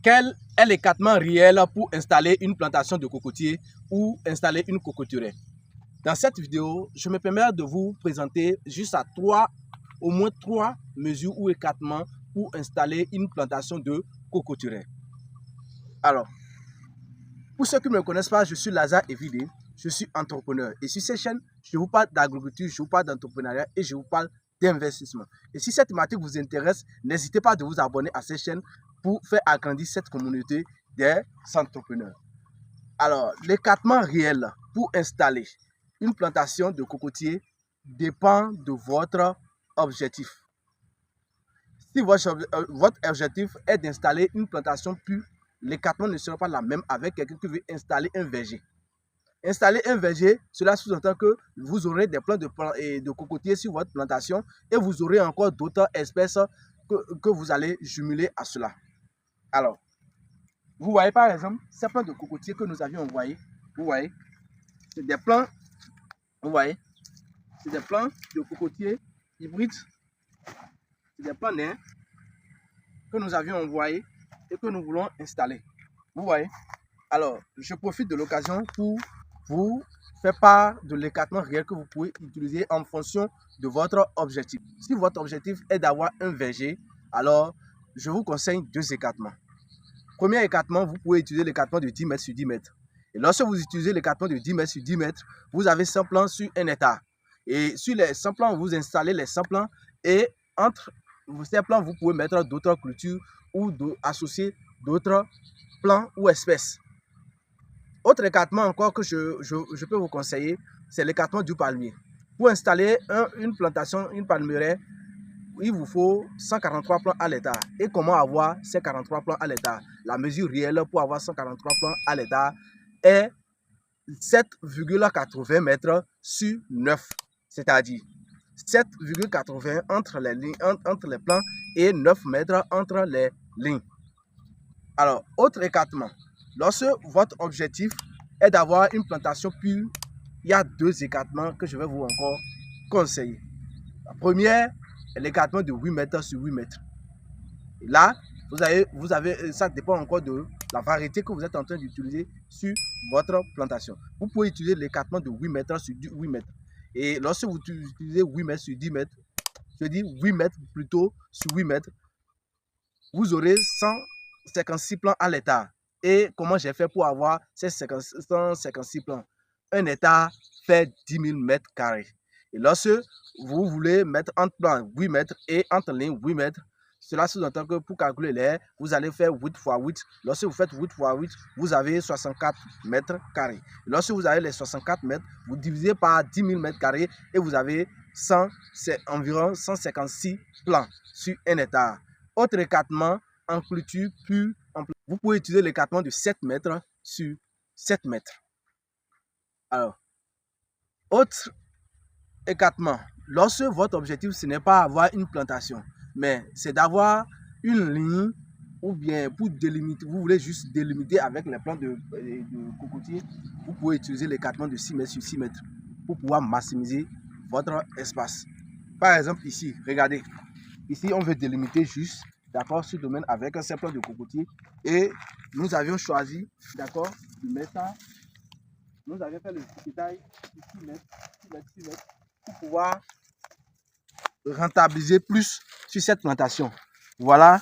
Quel est l'écartement réel pour installer une plantation de cocotiers ou installer une cocotière? Dans cette vidéo, je me permets de vous présenter juste au moins trois mesures ou écartements pour installer une plantation de cocotière. Alors, pour ceux qui ne me connaissent pas, je suis Lazare Evidé, je suis entrepreneur. Et sur cette chaîne, je vous parle d'agriculture, je vous parle d'entrepreneuriat et je vous parle d'investissement. Et si cette thématique vous intéresse, n'hésitez pas à vous abonner à cette chaîne pour faire agrandir cette communauté des entrepreneurs. Alors, l'écartement réel pour installer une plantation de cocotiers dépend de votre objectif. Si votre objectif est d'installer une plantation pure, l'écartement ne sera pas la même avec quelqu'un qui veut installer un verger. Installer un verger, cela sous-entend que vous aurez des plants de cocotiers sur votre plantation et vous aurez encore d'autres espèces que vous allez jumeler à cela. Alors, vous voyez par exemple ces plants de cocotiers que nous avions envoyés. Vous voyez, c'est des plants, vous voyez, c'est des plants de cocotiers hybrides. C'est des plants nains que nous avions envoyés et que nous voulons installer. Vous voyez. Alors, je profite de l'occasion pour vous faire part de l'écartement réel que vous pouvez utiliser en fonction de votre objectif. Si votre objectif est d'avoir un verger, alors je vous conseille deux écartements. Premier écartement, vous pouvez utiliser l'écartement de 10 mètres sur 10 mètres. Et lorsque vous utilisez l'écartement de 10 mètres sur 10 mètres, vous avez 100 plants sur un hectare. Et sur les 100 plants, vous installez les 100 plants et entre ces plants, vous pouvez mettre d'autres cultures ou associer d'autres plants ou espèces. Autre écartement encore que je peux vous conseiller, c'est l'écartement du palmier. Pour installer une plantation, une palmeraie, il vous faut 143 plants à l'hectare. Et comment avoir ces 43 plants à l'hectare? La mesure réelle pour avoir 143 plants à l'hectare est 7,80 mètres sur 9. C'est-à-dire 7,80 entre les lignes, entre les plants et 9 mètres entre les lignes. Alors, autre écartement. Lorsque votre objectif est d'avoir une plantation pure, il y a deux écartements que je vais vous encore conseiller. La première est l'écartement de 8 mètres sur 8 mètres. Et là, ça dépend encore de la variété que vous êtes en train d'utiliser sur votre plantation. Vous pouvez utiliser l'écartement de 8 mètres sur 8 mètres. Et lorsque vous utilisez 8 mètres sur 10 mètres, je dis 8 mètres plutôt sur 8 mètres, vous aurez 156 plants à l'hectare. Et comment j'ai fait pour avoir ces 156 plants? Un hectare fait 10 000 mètres carrés. Et lorsque vous voulez mettre entre plants 8 mètres et entre lignes 8 mètres, cela sous-entend que pour calculer l'air, vous allez faire 8 fois 8. Lorsque vous faites 8 fois 8, vous avez 64 mètres carrés. Et lorsque vous avez les 64 mètres, vous divisez par 10 000 mètres carrés et vous avez environ 156 plants sur un hectare. Autre écartement en culture pure, vous pouvez utiliser l'écartement de 7 mètres sur 7 mètres. Alors, autre écartement, lorsque votre objectif, ce n'est pas avoir une plantation, mais c'est d'avoir une ligne ou bien pour délimiter, vous voulez juste délimiter avec les plants de cocotier, vous pouvez utiliser l'écartement de 6 mètres sur 6 mètres pour pouvoir maximiser votre espace. Par exemple, ici, regardez, ici, on veut délimiter juste, d'accord, ce domaine avec un simple plan de cocotier et nous avions choisi, d'accord, de mettre ça. Nous avions fait le détail de 6 mètres, 6 mètres, 6 mètres pour pouvoir rentabiliser plus sur cette plantation. Voilà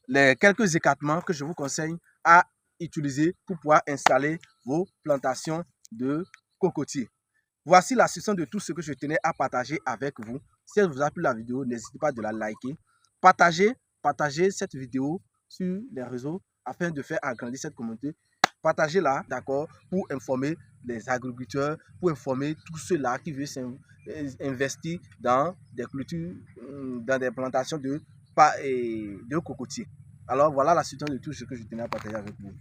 les quelques écartements que je vous conseille à utiliser pour pouvoir installer vos plantations de cocotiers. Voici la suite de tout ce que je tenais à partager avec vous. Si elle vous a plu la vidéo, n'hésitez pas à la liker. Partagez cette vidéo sur les réseaux afin de faire agrandir cette communauté. Partagez-la, d'accord, pour informer les agriculteurs, pour informer tous ceux-là qui veulent investir dans des cultures, dans des plantations de cocotiers. Alors voilà la suite de tout ce que je tenais à partager avec vous.